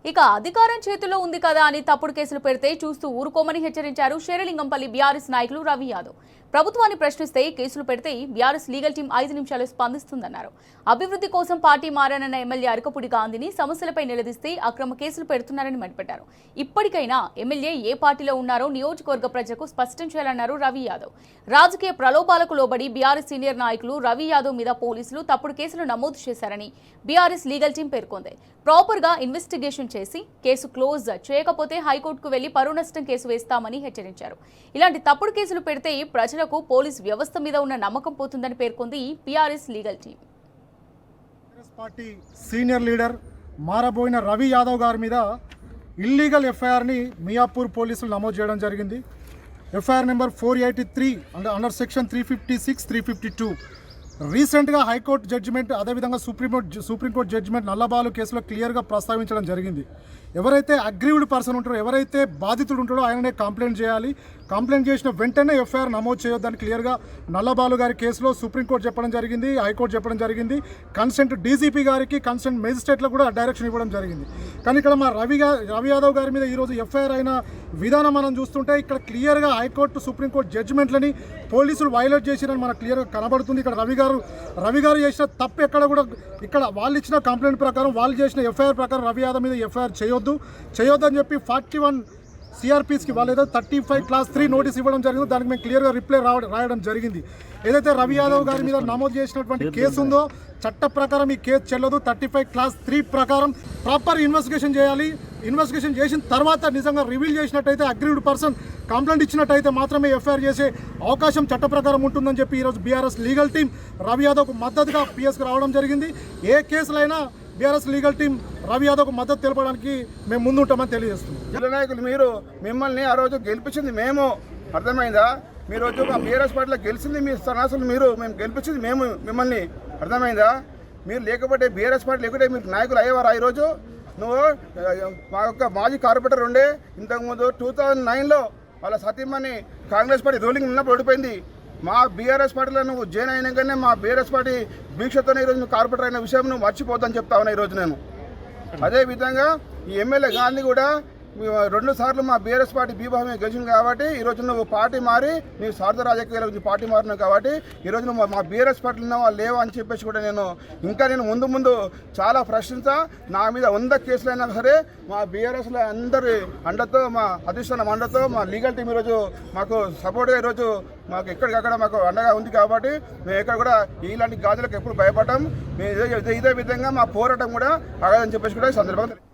ఇక అధికారం చేతిలో ఉంది కదా అని తప్పుడు కేసులు పెడితే చూస్తూ ఊరుకోమని హెచ్చరించారు శేరిలింగంపల్లి బీఆర్ఎస్ నాయకులు రవి యాదవ్. ప్రభుత్వాన్ని ప్రశ్నిస్తే కేసులు పెడితే బీఆర్ఎస్ లీగల్ టీం 5 నిమిషాలు స్పందిస్తుందన్నారు. అభివృద్ధి కోసం పార్టీ మారానన్న ఎమ్మెల్యే అరకపూడి గాంధీని సమస్యలపై నిలదీస్తే అక్రమ కేసులు పెడుతున్నారని మండిపడ్డారు. ఇప్పటికైనా ఎమ్మెల్యే ఏ పార్టీలో ఉన్నారో నియోజకవర్గ ప్రజలకు స్పష్టం చేయాలన్నారు రవి యాదవ్. రాజకీయ ప్రలోభాలకు లోబడి బీఆర్ఎస్ సీనియర్ నాయకులు రవి యాదవ్ మీద పోలీసులు తప్పుడు కేసులు నమోదు చేశారని బీఆర్ఎస్ లీగల్ టీం పేర్కొంది. ప్రాపర్ గా ఇన్వెస్టిగేషన్ చేసి కేసు క్లోజ్ చేయకపోతే హైకోర్టుకు వెళ్లి పరువు నష్టం కేసు వేస్తామని హెచ్చరించారు. ఇలాంటి తప్పుడు కేసులు పెడితే ప్రజలకు పోలీస్ వ్యవస్థ మీద ఉన్న నమ్మకం పోతుందని పేర్కొంది BRS legal team. Party senior leader Maraboina Ravi Yadav గారి మీద ఇల్లీగల్ ఎఫ్ఐఆర్ని మియాపూర్ పోలీసులు నమోదు చేయడం జరిగింది. FIR number 483 under section 356, 352. రీసెంట్గా హైకోర్టు జడ్జిమెంట్, అదేవిధంగా సుప్రీంకోర్టు జడ్జిమెంట్ నల్లబాలు కేసులో క్లియర్గా ప్రస్తావించడం జరిగింది. ఎవరైతే అగ్రీవ్డ్ పర్సన్ ఉంటారో, ఎవరైతే బాధితుడు ఉంటాడో ఆయననే కంప్లైంట్ చేయాలి. కంప్లైంట్ చేసిన వెంటనే ఎఫ్ఐఆర్ నమోదు చేయొద్దని క్లియర్గా నల్లబాలు గారి కేసులో సుప్రీంకోర్టు చెప్పడం జరిగింది, హైకోర్టు చెప్పడం జరిగింది. కన్సెంట్ డీజీపీ గారికి, కన్సెంట్ మేజిస్ట్రేట్లకు కూడా డైరెక్షన్ ఇవ్వడం జరిగింది. కానీ ఇక్కడ మా రవి యాదవ్ గారి మీద ఈరోజు ఎఫ్ఐఆర్ అయిన విధానం మనం చూస్తుంటే ఇక్కడ క్లియర్గా హైకోర్టు, సుప్రీంకోర్టు జడ్జిమెంట్లని పోలీసులు వైలేట్ చేసిరని మనకు క్లియర్గా కనబడుతుంది. ఇక్కడ రవి గారు చేసిన తప్పు ఎక్కడ కూడా, ఇక్కడ వాళ్ళు ఇచ్చిన కంప్లైంట్ ప్రకారం, వాళ్ళు చేసిన ఎఫ్ఐఆర్ ప్రకారం రవి యాదవ్ మీద ఎఫ్ఐఆర్ చేయొద్దని చెప్పి 41 సిఆర్పీస్కి వాళ్ళు ఏదో 35 క్లాస్ 3 నోటీస్ ఇవ్వడం జరిగింది. దానికి మేము క్లియర్గా రిప్లై రాయడం జరిగింది. ఏదైతే రవి యాదవ్ గారి మీద నమోదు చేసినటువంటి కేసు ఉందో చట్ట ప్రకారం ఈ కేసు చెల్లదు. 35 క్లాస్ 3 ప్రకారం ప్రాపర్ ఇన్వెస్టిగేషన్ చేయాలి. ఇన్వెస్టిగేషన్ చేసిన తర్వాత నిజంగా రివీల్ చేసినట్టయితే, అగ్రీవ్డ్ పర్సన్ కంప్లైంట్ ఇచ్చినట్టయితే మాత్రమే ఎఫ్ఐఆర్ చేసే అవకాశం చట్ట ప్రకారం ఉంటుందని చెప్పి ఈరోజు బీఆర్ఎస్ లీగల్ టీం రవి యాదవ్కు మద్దతుగా పిఎస్కి రావడం జరిగింది. ఏ కేసులైనా బీఆర్ఎస్ లీగల్ టీం రవి యాదవ్కు మద్దతు తెలపడానికి మేము ముందుంటామని తెలియజేస్తున్నాం. జిల్లా నాయకులు, మిమ్మల్ని ఆ రోజు గెలిపించింది మేము, అర్థమైందా? మీరు రోజు మా బీఆర్ఎస్ పార్టీలో గెలిచింది మీ సన్నాసులు, మేము గెలిపించింది మేము మిమ్మల్ని, అర్థమైందా? మీరు లేకపోతే బీఆర్ఎస్ పార్టీ లేకుంటే మీరు నాయకులు అయ్యేవారా? ఈరోజు నువ్వు మా యొక్క మాజీ కార్పొరేటర్ ఉండే, ఇంతకుముందు 2009లో వాళ్ళ సతీమణి కాంగ్రెస్ పార్టీ రూలింగ్ ఉన్నప్పుడు ఓడిపోయింది. మా బీఆర్ఎస్ పార్టీలో నువ్వు జాయిన్ అయినాకనే మా బీఆర్ఎస్ పార్టీ దీక్షతోనే ఈరోజు నువ్వు కార్పొరేటర్ అయిన విషయం నువ్వు మర్చిపోద్దని చెప్తా ఉన్నా ఈరోజు నేను. అదేవిధంగా ఈ ఎమ్మెల్యే గాంధీ కూడా 2 సార్లు మా బీఆర్ఎస్ పార్టీ బీభామే గెలిచింది కాబట్టి ఈరోజు నువ్వు పార్టీ మారి నీవు స్వార్థ రాజకీయాలు పార్టీ మారినావు కాబట్టి ఈరోజు నువ్వు మా బీఆర్ఎస్ పార్టీలో ఉన్నావా లేవా అని చెప్పేసి కూడా నేను ముందు చాలా ప్రశ్నించా. నా మీద 100 కేసులైనా సరే మా బీఆర్ఎస్లో అందరి అండతో, మా అధిష్టానం అండతో, మా లీగల్ టీం ఈరోజు మాకు సపోర్ట్గా ఈరోజు మాకు ఎక్కడికక్కడ మాకు అండగా ఉంది కాబట్టి మేము ఎక్కడ కూడా ఇలాంటి గాజులకు ఎప్పుడు భయపడటం. ఇదే విధంగా మా పోరాటం కూడా ఆగదని చెప్పేసి కూడా ఈ సందర్భంగా